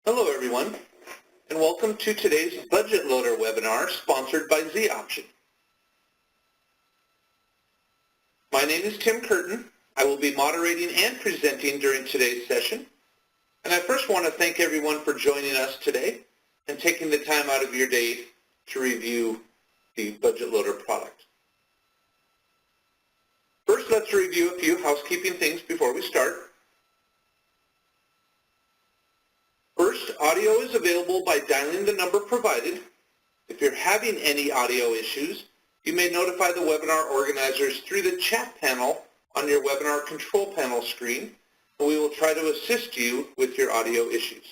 Hello everyone, and welcome to today's Budget Loader webinar sponsored by Z-Option. My name is Tim Curtin. I will be moderating and presenting during today's session. And I first want to thank everyone for joining us today and taking the time out of your day to review the Budget Loader product. First, let's review a few housekeeping things before we start. First, audio is available by dialing the number provided. If you're having any audio issues, you may notify the webinar organizers through the chat panel on your webinar control panel screen, and we will try to assist you with your audio issues.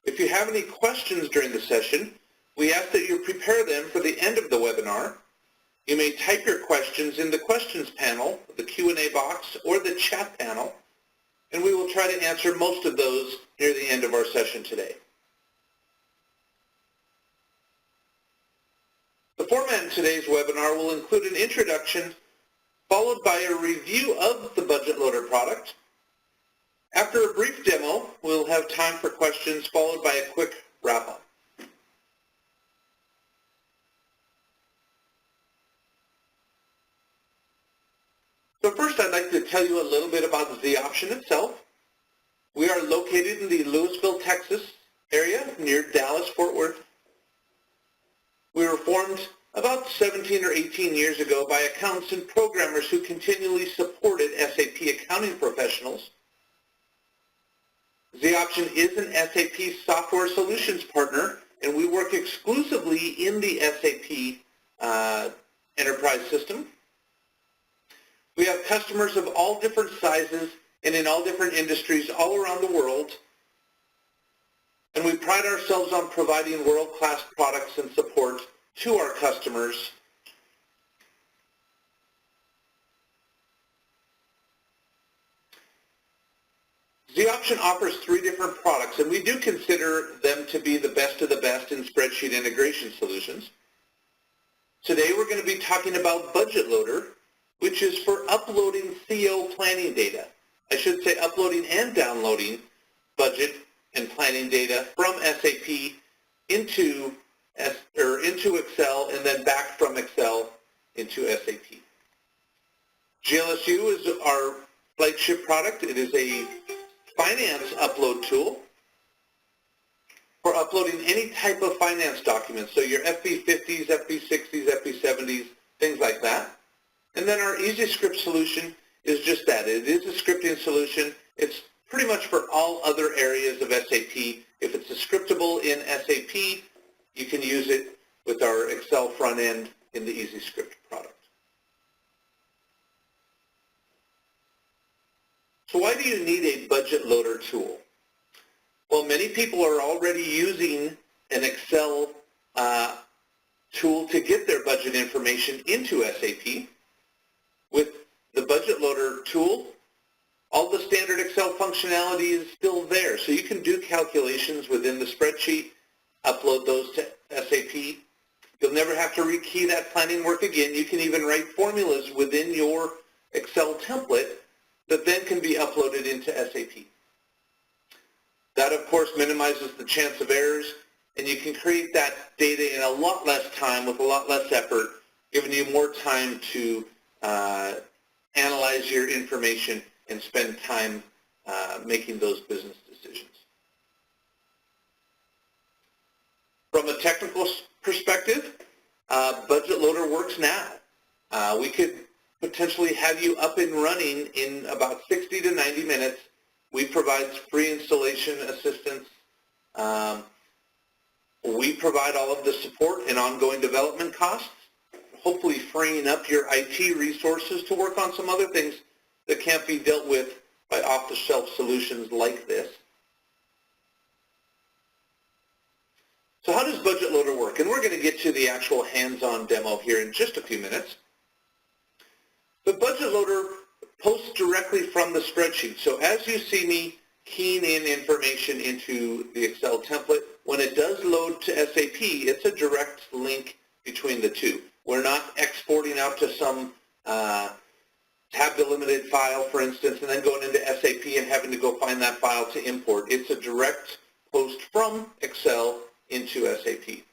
If you have any questions during the session, we ask that you prepare them for the end of the webinar. You may type your questions in the questions panel, the Q&A box, or the chat panel, and we will try to answer most of those near the end of our session today. The format in today's webinar will include an introduction followed by a review of the Budget Loader product. After a brief demo, we'll have time for questions followed by a quick wrap-up. So first, I'd like to tell you a little bit about Z-Option itself. We are located in the Lewisville, Texas area near Dallas-Fort Worth. We were formed about 17 or 18 years ago by accountants and programmers who continually supported SAP accounting professionals. Z-Option is an SAP software solutions partner, and we work exclusively in the SAP enterprise system. We have customers of all different sizes and in all different industries all around the world, and we pride ourselves on providing world-class products and support to our customers. Z-Option offers 3 different products, and we do consider them to be the best of the best in spreadsheet integration solutions. Today we're going to be talking about Budget Loader, which is for uploading CO planning data. I should say uploading and downloading budget and planning data from SAP into Excel and then back from Excel into SAP. GLSU is our flagship product. It is a finance upload tool for uploading any type of finance documents, so your FB50s, FB60s, FB70s, things like that. And then our EasyScript solution is just that. It is a scripting solution. It's pretty much for all other areas of SAP. If it's a scriptable in SAP, you can use it with our Excel front end in the EasyScript product. So why do you need a Budget Loader tool? Well, many people are already using an Excel tool to get their budget information into SAP. With the Budget Loader tool, all the standard Excel functionality is still there. So you can do calculations within the spreadsheet, upload those to SAP. You'll never have to rekey that planning work again. You can even write formulas within your Excel template that then can be uploaded into SAP. That, of course, minimizes the chance of errors, and you can create that data in a lot less time with a lot less effort, giving you more time to analyze your information and spend time making those business decisions. From a technical perspective, Budget Loader works now. We could potentially have you up and running in about 60 to 90 minutes. We provide free installation assistance. We provide all of the support and ongoing development costs, hopefully freeing up your IT resources to work on some other things that can't be dealt with by off-the-shelf solutions like this. So how does Budget Loader work? And we're going to get to the actual hands-on demo here in just a few minutes. The Budget Loader posts directly from the spreadsheet. So as you see me keying in information into the Excel template, when it does load to SAP, it's a direct link between the two. We're not exporting out to some tab delimited file, for instance, and then going into SAP and having to go find that file to import. It's a direct post from Excel into SAP.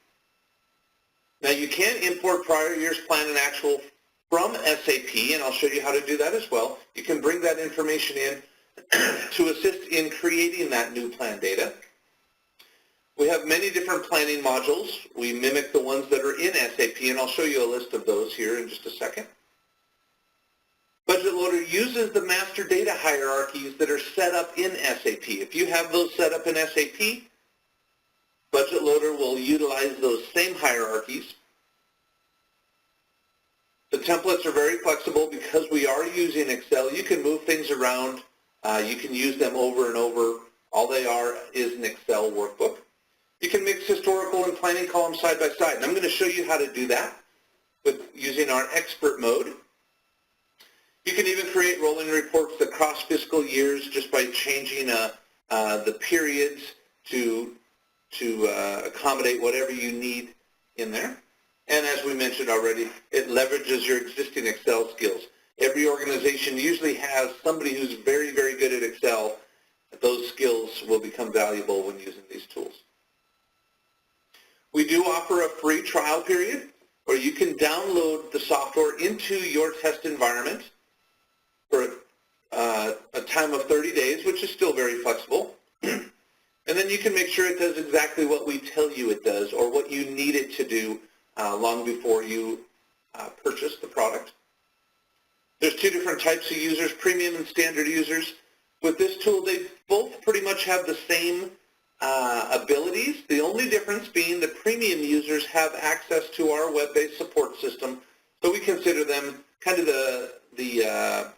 Now you can import prior year's plan and actual from SAP, and I'll show you how to do that as well. You can bring that information in to assist in creating that new plan data. We have many different planning modules. We mimic the ones that are in SAP, and I'll show you a list of those here in just a second. Budget Loader uses the master data hierarchies that are set up in SAP. If you have those set up in SAP, Budget Loader will utilize those same hierarchies. The templates are very flexible because we are using Excel. You can move things around. You can use them over and over. All they are is an Excel workbook. You can mix historical and planning columns side by side, and I'm going to show you how to do that with using our expert mode. You can even create rolling reports across fiscal years just by changing the periods to accommodate whatever you need in there. And as we mentioned already, it leverages your existing Excel skills. Every organization usually has somebody who's very, very good at Excel. Those skills will become valuable when using these tools. We do offer a free trial period where you can download the software into your test environment for a time of 30 days, which is still very flexible. And then you can make sure it does exactly what we tell you it does or what you need it to do long before you purchase the product. There's two different types of users, premium and standard users. With this tool, they both pretty much have the same abilities. The only difference being the premium users have access to our web-based support system, so we consider them kind of the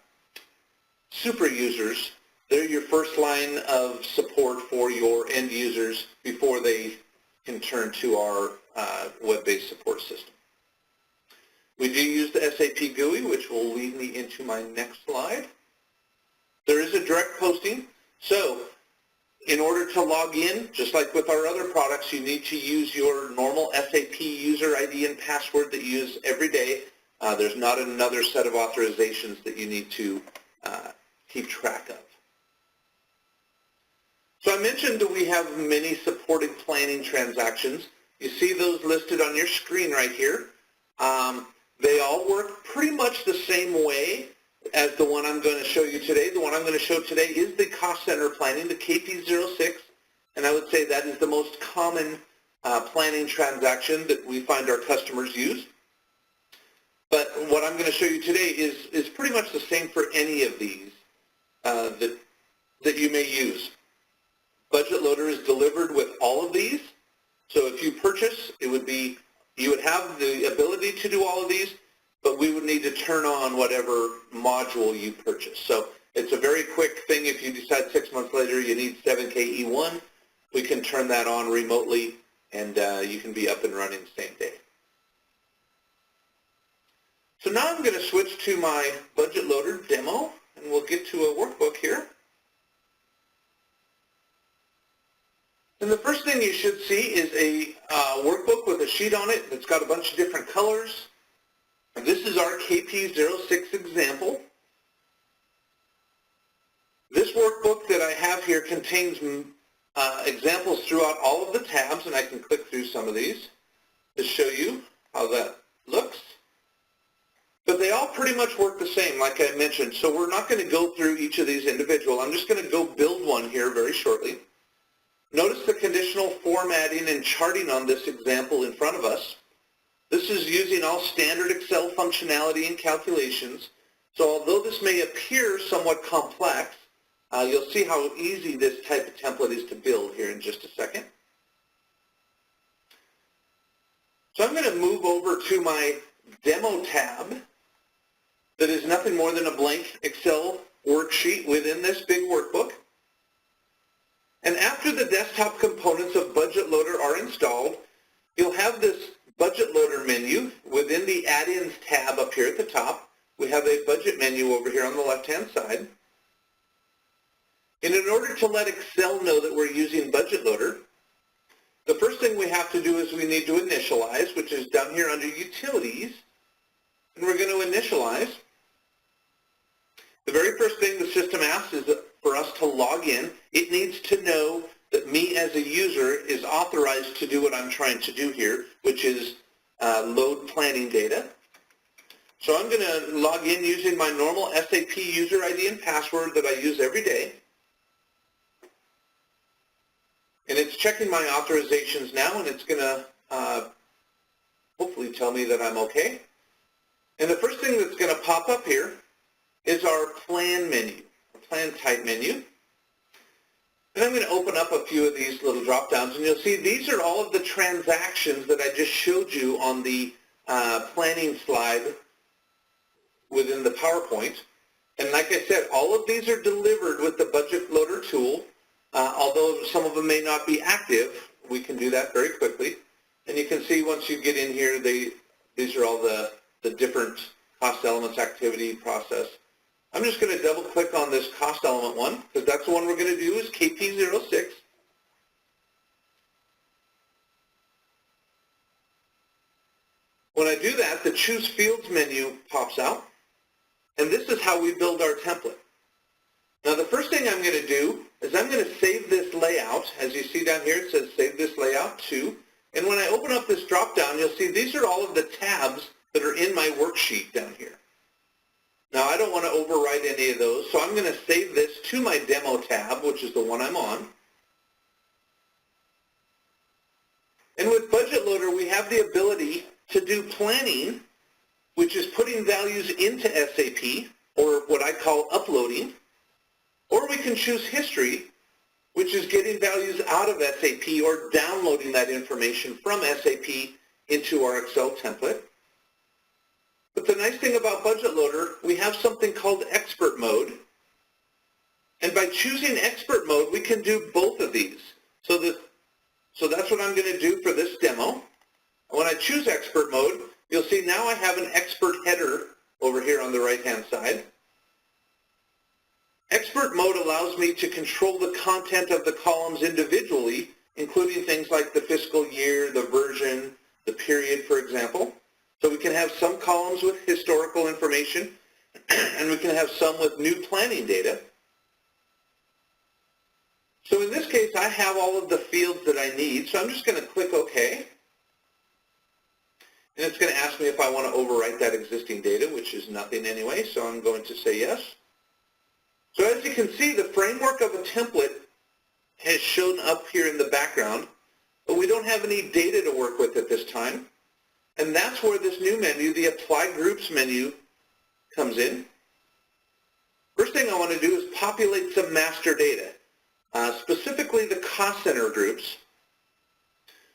super users. They're your first line of support for your end users before they can turn to our web-based support system. We do use the SAP GUI, which will lead me into my next slide. There is a direct posting. So in order to log in, just like with our other products, you need to use your normal SAP user ID and password that you use every day. There's not another set of authorizations that you need to keep track of. So I mentioned that we have many supported planning transactions. You see those listed on your screen right here. They all work pretty much the same way as the one I'm going to show you today. The one I'm going to show today is the cost center planning, the KP06, and I would say that is the most common planning transaction that we find our customers use. But what I'm going to show you today is pretty much the same for any of these that you may use. Budget Loader is delivered with all of these. So if you purchase, you would have the ability to do all of these, but we would need to turn on whatever module you purchase. So it's a very quick thing. If you decide 6 months later you need 7KE1, we can turn that on remotely, and you can be up and running the same day. So now I'm going to switch to my Budget Loader demo, and we'll get to a workbook here. And the first thing you should see is a workbook with a sheet on it that's got a bunch of different colors. And this is our KP06 example. This workbook that I have here contains examples throughout all of the tabs, and I can click through some of these to show you how that looks. But they all pretty much work the same, like I mentioned. So we're not going to go through each of these individual. I'm just going to go build one here very shortly. Notice the conditional formatting and charting on this example in front of us. This is using all standard Excel functionality and calculations. So although this may appear somewhat complex, you'll see how easy this type of template is to build here in just a second. So I'm going to move over to my demo tab that is nothing more than a blank Excel worksheet within this big workbook. And after the desktop components of Budget Loader are installed, you'll have this Budget Loader menu within the Add-ins tab up here at the top. We have a budget menu over here on the left-hand side. And in order to let Excel know that we're using Budget Loader, the first thing we have to do is we need to initialize, which is down here under Utilities. And we're going to initialize. The very first thing the system asks is for us to log in. It needs to know that me as a user is authorized to do what I'm trying to do here, which is load planning data. So I'm going to log in using my normal SAP user ID and password that I use every day. And it's checking my authorizations now, and it's going to hopefully tell me that I'm okay. And the first thing that's going to pop up here is our plan menu, our plan type menu. And I'm going to open up a few of these little drop-downs, and you'll see these are all of the transactions that I just showed you on the planning slide within the PowerPoint. And like I said, all of these are delivered with the budget loader tool. Although some of them may not be active, we can do that very quickly. And you can see once you get in here, these are all the different cost elements, activity, process. I'm just going to double click on this cost element one, because that's the one we're going to do is KP06. When I do that, the Choose Fields menu pops out, and this is how we build our template. Now the first thing I'm going to do is I'm going to save this layout. As you see down here, it says Save This Layout To. And when I open up this drop-down, you'll see these are all of the tabs that are in my worksheet down here. Now I don't want to overwrite any of those, so I'm going to save this to my Demo tab, which is the one I'm on. And with Budget Loader, we have the ability to do planning, which is putting values into SAP, or what I call uploading. Or we can choose History, which is getting values out of SAP or downloading that information from SAP into our Excel template. But the nice thing about Budget Loader, we have something called Expert Mode. And by choosing Expert Mode, we can do both of these. So that's what I'm going to do for this demo. When I choose Expert Mode, you'll see now I have an expert header over here on the right-hand side. Expert Mode allows me to control the content of the columns individually, including things like the fiscal year, the version, the period, for example. So we can have some columns with historical information, and we can have some with new planning data. So in this case, I have all of the fields that I need, so I'm just going to click OK. And it's going to ask me if I want to overwrite that existing data, which is nothing anyway, so I'm going to say yes. So as you can see, the framework of a template has shown up here in the background, but we don't have any data to work with at this time. And that's where this new menu, the Apply Groups menu, comes in. First thing I want to do is populate some master data, specifically the cost center groups.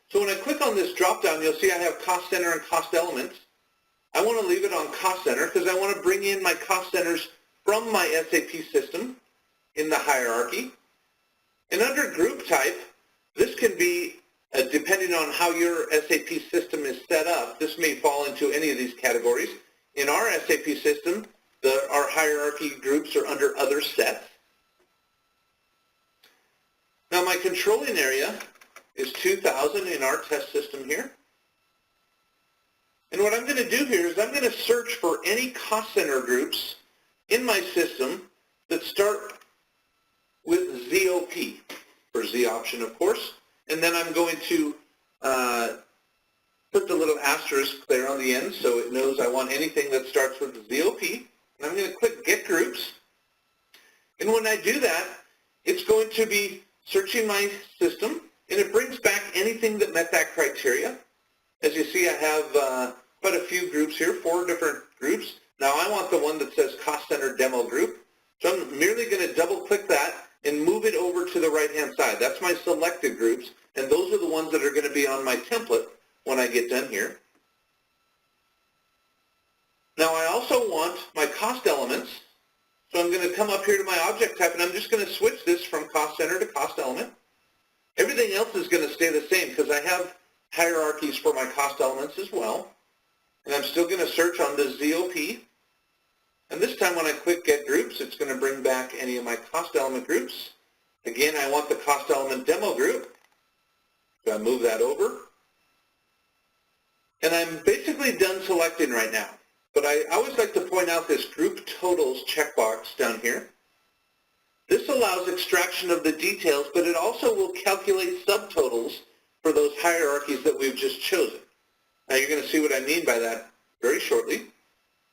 So when I click on this drop-down, you'll see I have cost center and cost elements. I want to leave it on cost center because I want to bring in my cost centers from my SAP system in the hierarchy. And under group type, this can be, depending on how your SAP system is set up, this may fall into any of these categories. In our SAP system, our hierarchy groups are under other sets. Now my controlling area is 2000 in our test system here. And what I'm going to do here is I'm going to search for any cost center groups in my system that start with ZOP, for Z option of course, and then I'm going to put the little asterisk there on the end so it knows I want anything that starts with ZOP, and I'm going to click Get Groups. And when I do that, it's going to be searching my system, and it brings back anything that met that criteria. As you see, I have quite a few groups here, 4 different groups. Now I want the one that says Cost Center Demo Group, so I'm merely going to double-click that and move it over to the right-hand side. That's my selected groups, and those are the ones that are going to be on my template when I get done here. Now I also want my cost elements, so I'm going to come up here to my object type, and I'm just going to switch this from Cost Center to Cost Element. Everything else is going to stay the same because I have hierarchies for my cost elements as well. And I'm still going to search on the ZOP. And this time when I click Get Groups, it's going to bring back any of my cost element groups. Again, I want the cost element demo group. So I move that over. And I'm basically done selecting right now. But I always like to point out this group totals checkbox down here. This allows extraction of the details, but it also will calculate subtotals for those hierarchies that we've just chosen. Now you're going to see what I mean by that very shortly.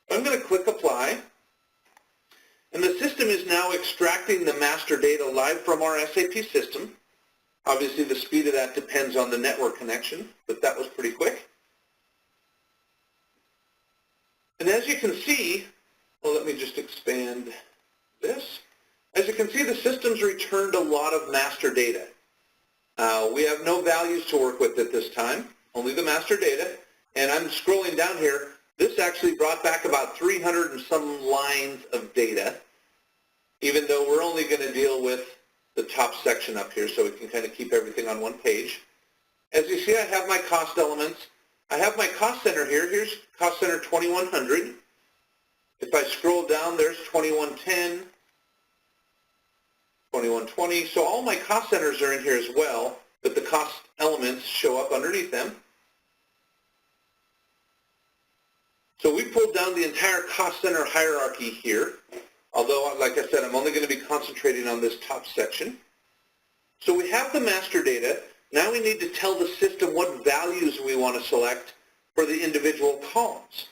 I'm going to click Apply, and the system is now extracting the master data live from our SAP system. Obviously the speed of that depends on the network connection, but that was pretty quick. And as you can see, well, let me just expand this. As you can see, the system's returned a lot of master data. We have no values to work with at this time, only the master data. And I'm scrolling down here. This actually brought back about 300 and some lines of data, even though we're only going to deal with the top section up here, so we can kind of keep everything on one page. As you see, I have my cost elements. I have my cost center here. Here's cost center 2100. If I scroll down, there's 2110, 2120. So all my cost centers are in here as well, but the cost elements show up underneath them. So we pulled down the entire cost center hierarchy here, although, like I said, I'm only going to be concentrating on this top section. So we have the master data. Now we need to tell the system what values we want to select for the individual columns.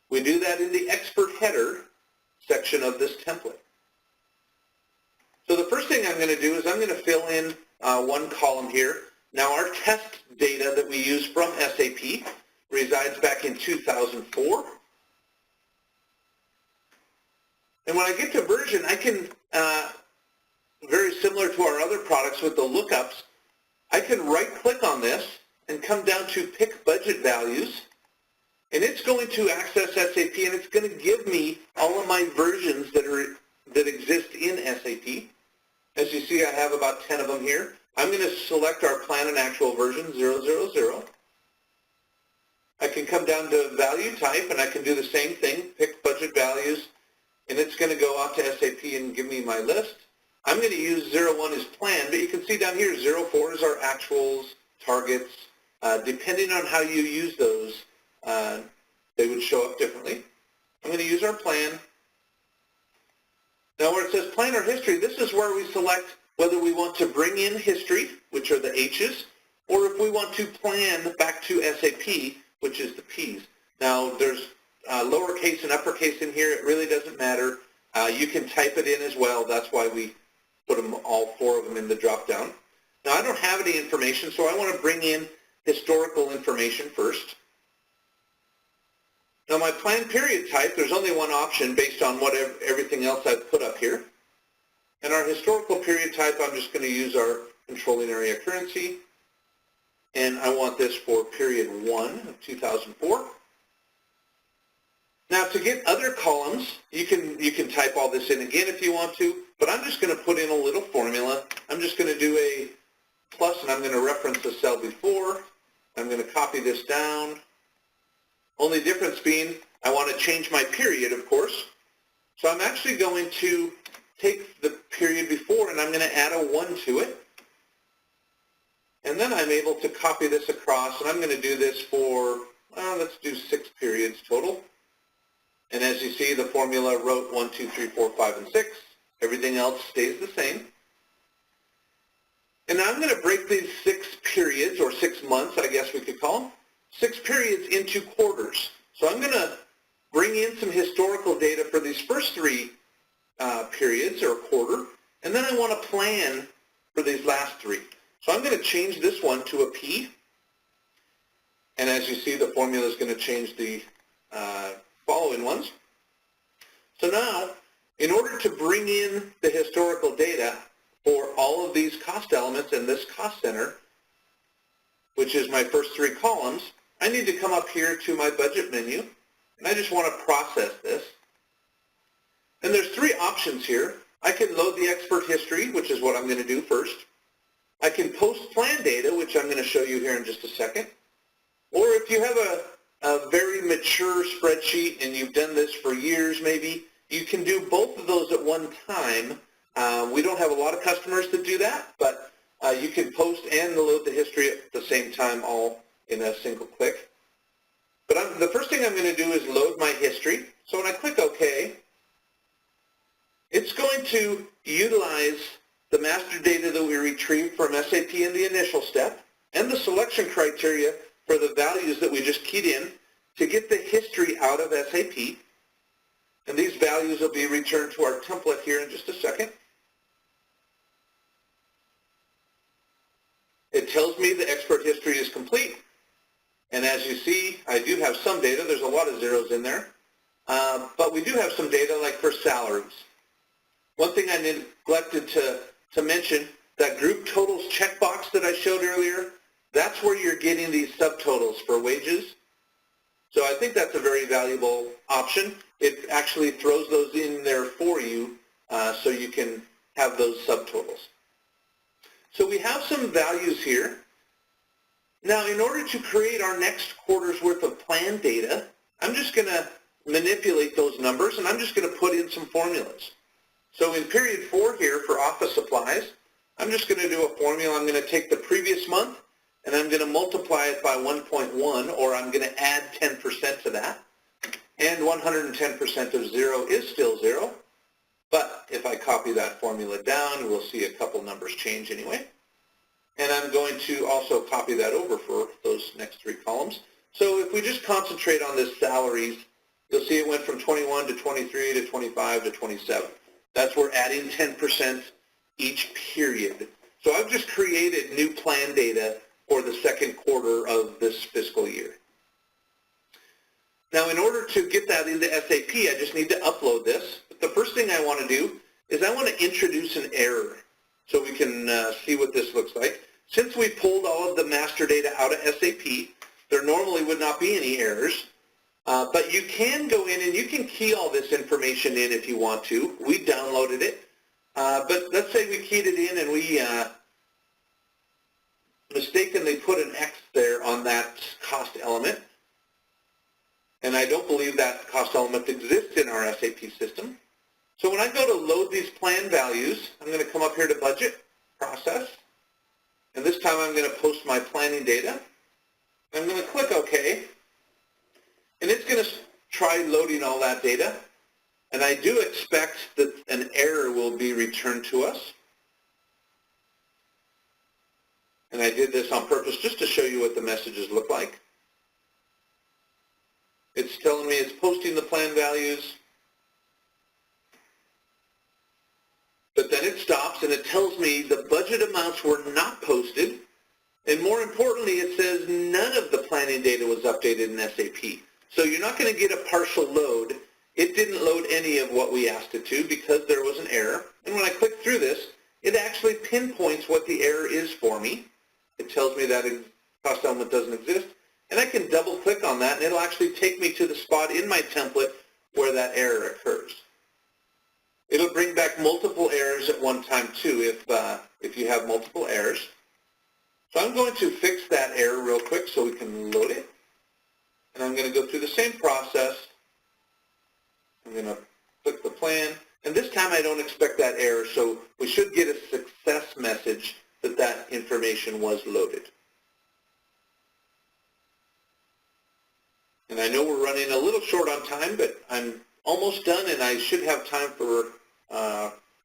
We do that in the expert header section of this template. So the first thing I'm going to do is I'm going to fill in one column here. Now our test data that we use from SAP resides back in 2004. And when I get to version, I can, very similar to our other products with the lookups, I can right-click on this and come down to Pick Budget Values, and it's going to access SAP, and it's going to give me all of my versions that exist in SAP. As you see, I have about 10 of them here. I'm going to select our plan and actual version, 000. I can come down to value type, and I can do the same thing, pick budget values, and it's going to go out to SAP and give me my list. I'm going to use 01 as planned, but you can see down here 04 is our actuals, targets. Depending on how you use those, they would show up differently. I'm going to use our plan. Now where it says plan or history, this is where we select whether we want to bring in history, which are the H's, or if we want to plan back to SAP, which is the P's. Now there's lowercase and uppercase in here. It really doesn't matter. You can type it in as well. That's why we put them, all four of them, in the drop-down. Now I don't have any information, so I want to bring in historical information first. Now my plan period type, there's only one option based on everything else I've put up here. And our historical period type, I'm just going to use our controlling area currency. And I want this for period 1 of 2004. Now to get other columns, you can type all this in again if you want to, but I'm just going to put in a little formula. I'm just going to do a plus, and I'm going to reference the cell before. I'm going to copy this down. Only difference being I want to change my period, of course. So I'm actually going to take the period before, and I'm going to add a 1 to it. And then I'm able to copy this across, and I'm going to do this for, let's do 6 periods total. And as you see, the formula wrote 1, 2, 3, 4, 5, and 6. Everything else stays the same. And now I'm going to break these 6 periods, or 6 months, I guess we could call them, 6 periods into quarters. So I'm going to bring in some historical data for these first 3 periods, or quarter, and then I want to plan for these last 3. So I'm going to change this one to a P, and as you see, the formula is going to change the following ones. So now, in order to bring in the historical data for all of these cost elements in this cost center, which is my first 3 columns, I need to come up here to my budget menu, and I just want to process this. And there's 3 options here. I can load the expert history, which is what I'm going to do first. I can post plan data, which I'm going to show you here in just a second. Or if you have a very mature spreadsheet and you've done this for years maybe, you can do both of those at one time. We don't have a lot of customers that do that, but you can post and load the history at the same time, all in a single click. But the first thing I'm going to do is load my history. So when I click OK, it's going to utilize the master data that we retrieved from SAP in the initial step and the selection criteria for the values that we just keyed in to get the history out of SAP. And these values will be returned to our template here in just a second. It tells me the expert history is complete. And as you see, I do have some data. There's a lot of zeros in there. But we do have some data like for salaries. One thing I neglected to mention, that group totals checkbox that I showed earlier, that's where you're getting these subtotals for wages. So I think that's a very valuable option. It actually throws those in there for you so you can have those subtotals. So we have some values here. Now, in order to create our next quarter's worth of plan data, I'm just going to manipulate those numbers, and I'm just going to put in some formulas. So in period 4 here for office supplies, I'm just going to do a formula. I'm going to take the previous month, and I'm going to multiply it by 1.1, or I'm going to add 10% to that. And 110% of 0 is still 0. But if I copy that formula down, we'll see a couple numbers change anyway. And I'm going to also copy that over for those next 3 columns. So if we just concentrate on this salaries, you'll see it went from 21 to 23 to 25 to 27. That's where adding 10% each period. So I've just created new plan data for the second quarter of this fiscal year. Now, in order to get that into SAP, I just need to upload this. But the first thing I want to do is I want to introduce an error so we can see what this looks like. Since we pulled all of the master data out of SAP, there normally would not be any errors. But you can go in and you can key all this information in if you want to. We downloaded it. But let's say we keyed it in and we mistakenly put an X there on that cost element. And I don't believe that cost element exists in our SAP system. So when I go to load these plan values, I'm going to come up here to Budget, Process. And this time I'm going to post my planning data. I'm going to click OK. And it's going to try loading all that data. And I do expect that an error will be returned to us. And I did this on purpose just to show you what the messages look like. It's telling me it's posting the plan values. But then it stops and it tells me the budget amounts were not posted. And more importantly, it says none of the planning data was updated in SAP. So you're not going to get a partial load. It didn't load any of what we asked it to because there was an error. And when I click through this, it actually pinpoints what the error is for me. It tells me that cost element doesn't exist. And I can double click on that and it'll actually take me to the spot in my template where that error occurs. It'll bring back multiple errors at one time too if you have multiple errors. So I'm going to fix that error real quick so we can load it. And I'm going to go through the same process. I'm going to click the plan. And this time I don't expect that error, so we should get a success message that that information was loaded. And I know we're running a little short on time, but I'm almost done and I should have time for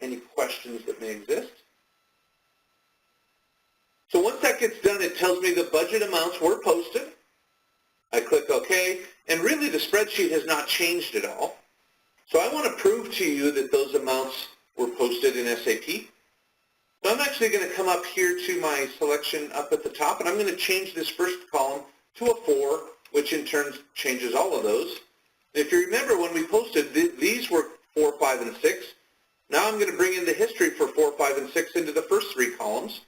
any questions that may exist. So once that gets done, it tells me the budget amounts were posted. I click OK, and really the spreadsheet has not changed at all. So I want to prove to you that those amounts were posted in SAP. So I'm actually going to come up here to my selection up at the top, and I'm going to change this first column to a 4, which in turn changes all of those. And if you remember when we posted, these were 4, 5, and 6. Now I'm going to bring in the history for 4, 5, and 6 into the first 3 columns.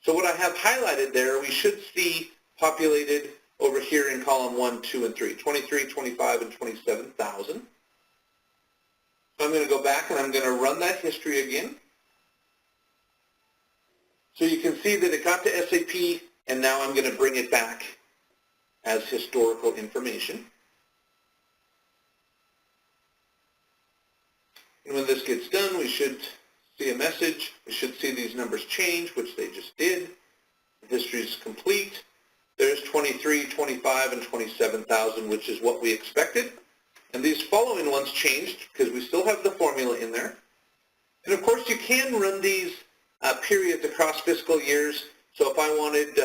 So what I have highlighted there, we should see populated over here in column 1, 2, and 3, 23, 25, and 27,000. So I'm going to go back and I'm going to run that history again. So you can see that it got to SAP, and now I'm going to bring it back as historical information. And when this gets done, we should see a message. We should see these numbers change, which they just did. The history is complete. There's 20 23, 25, and 27,000, which is what we expected. And these following ones changed because we still have the formula in there. And of course, you can run these periods across fiscal years. So if I wanted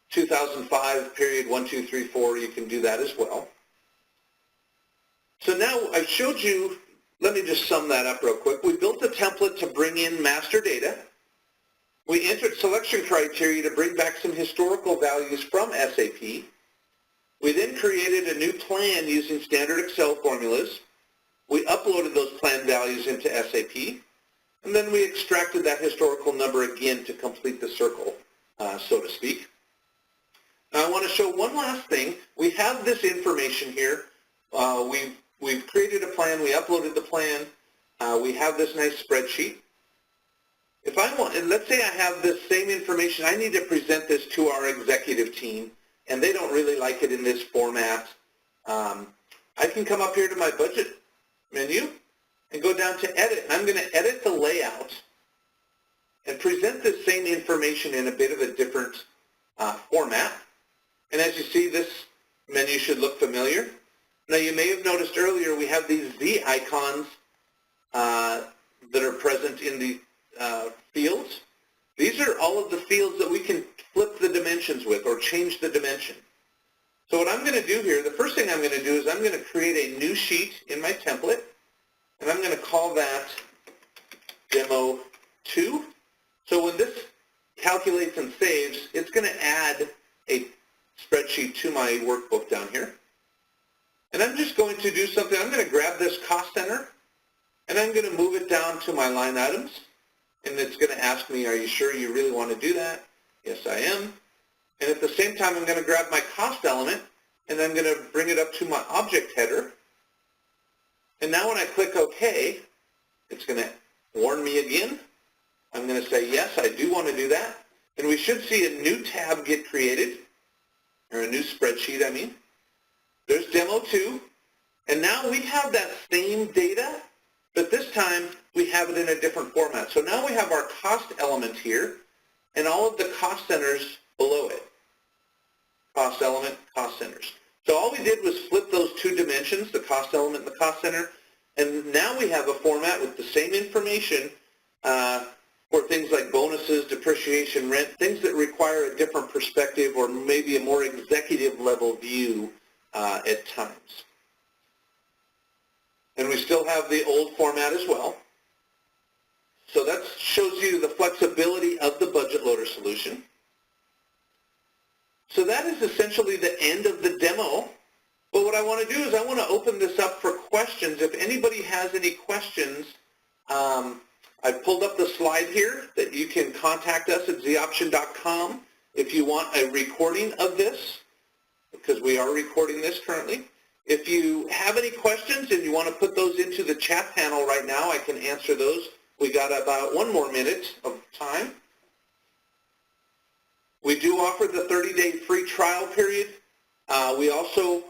2005 period 1, 2, 3, 4, you can do that as well. So now I've showed you, let me just sum that up real quick. We built a template to bring in master data. We entered selection criteria to bring back some historical values from SAP. We then created a new plan using standard Excel formulas. We uploaded those plan values into SAP, and then we extracted that historical number again to complete the circle, so to speak. Now I want to show one last thing. We have this information here. We've created a plan. We uploaded the plan. We have this nice spreadsheet. If I want, and let's say I have this same information, I need to present this to our executive team, and they don't really like it in this format. I can come up here to my budget menu and go down to edit. I'm going to edit the layout and present this same information in a bit of a different format. And as you see, this menu should look familiar. Now you may have noticed earlier we have these Z icons that are present in the fields. These are all of the fields that we can flip the dimensions with or change the dimension. So what I'm going to do here, the first thing I'm going to do is I'm going to create a new sheet in my template, and I'm going to call that Demo 2. So when this calculates and saves, it's going to add a spreadsheet to my workbook down here. And I'm just going to do something. I'm going to grab this cost center, and I'm going to move it down to my line items. And it's going to ask me, are you sure you really want to do that? Yes, I am. And at the same time, I'm going to grab my cost element, and I'm going to bring it up to my object header. And now when I click OK, it's going to warn me again. I'm going to say, yes, I do want to do that. And we should see a new tab get created, or a new spreadsheet, I mean. There's Demo 2. And now we have that same data, but this time we have it in a different format. So now we have our cost element here and all of the cost centers below it. Cost element, cost centers. So all we did was flip those two dimensions, the cost element and the cost center, and now we have a format with the same information for things like bonuses, depreciation, rent, things that require a different perspective or maybe a more executive level view at times. And we still have the old format as well. So that shows you the flexibility of the budget loader solution. So that is essentially the end of the demo. But what I want to do is I want to open this up for questions. If anybody has any questions, I've pulled up the slide here that you can contact us at zoption.com if you want a recording of this, because we are recording this currently. If you have any questions and you want to put those into the chat panel right now, I can answer those. We got about 1 more minute of time. We do offer the 30-day free trial period. We also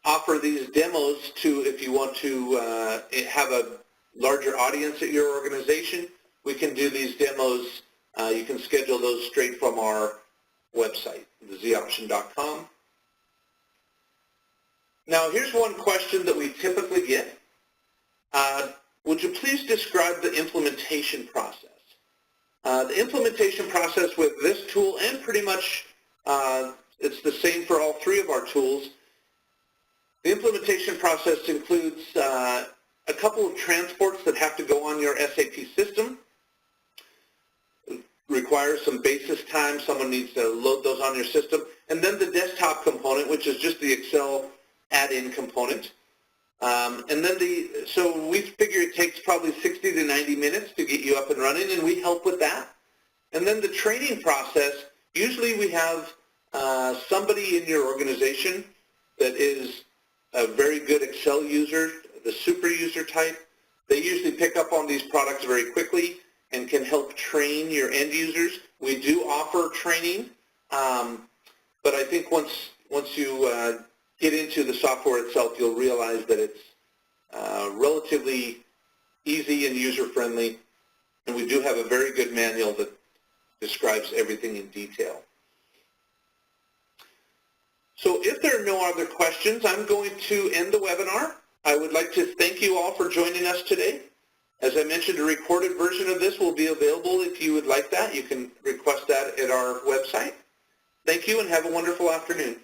offer these demos to, if you want to have a larger audience at your organization, we can do these demos. You can schedule those straight from our website, thezoption.com. Now, here's one question that we typically get. Would you please describe the implementation process? The implementation process with this tool, and pretty much it's the same for all 3 of our tools. The implementation process includes a couple of transports that have to go on your SAP system. It requires some basis time. Someone needs to load those on your system. And then the desktop component, which is just the Excel add-in component. And then so we figure it takes probably 60 to 90 minutes to get you up and running, and we help with that. And then the training process, usually we have somebody in your organization that is a very good Excel user, the super user type. They usually pick up on these products very quickly and can help train your end users. We do offer training, but I think once you get into the software itself, you'll realize that it's relatively easy and user-friendly, and we do have a very good manual that describes everything in detail. So if there are no other questions, I'm going to end the webinar. I would like to thank you all for joining us today. As I mentioned, a recorded version of this will be available if you would like that. You can request that at our website. Thank you and have a wonderful afternoon.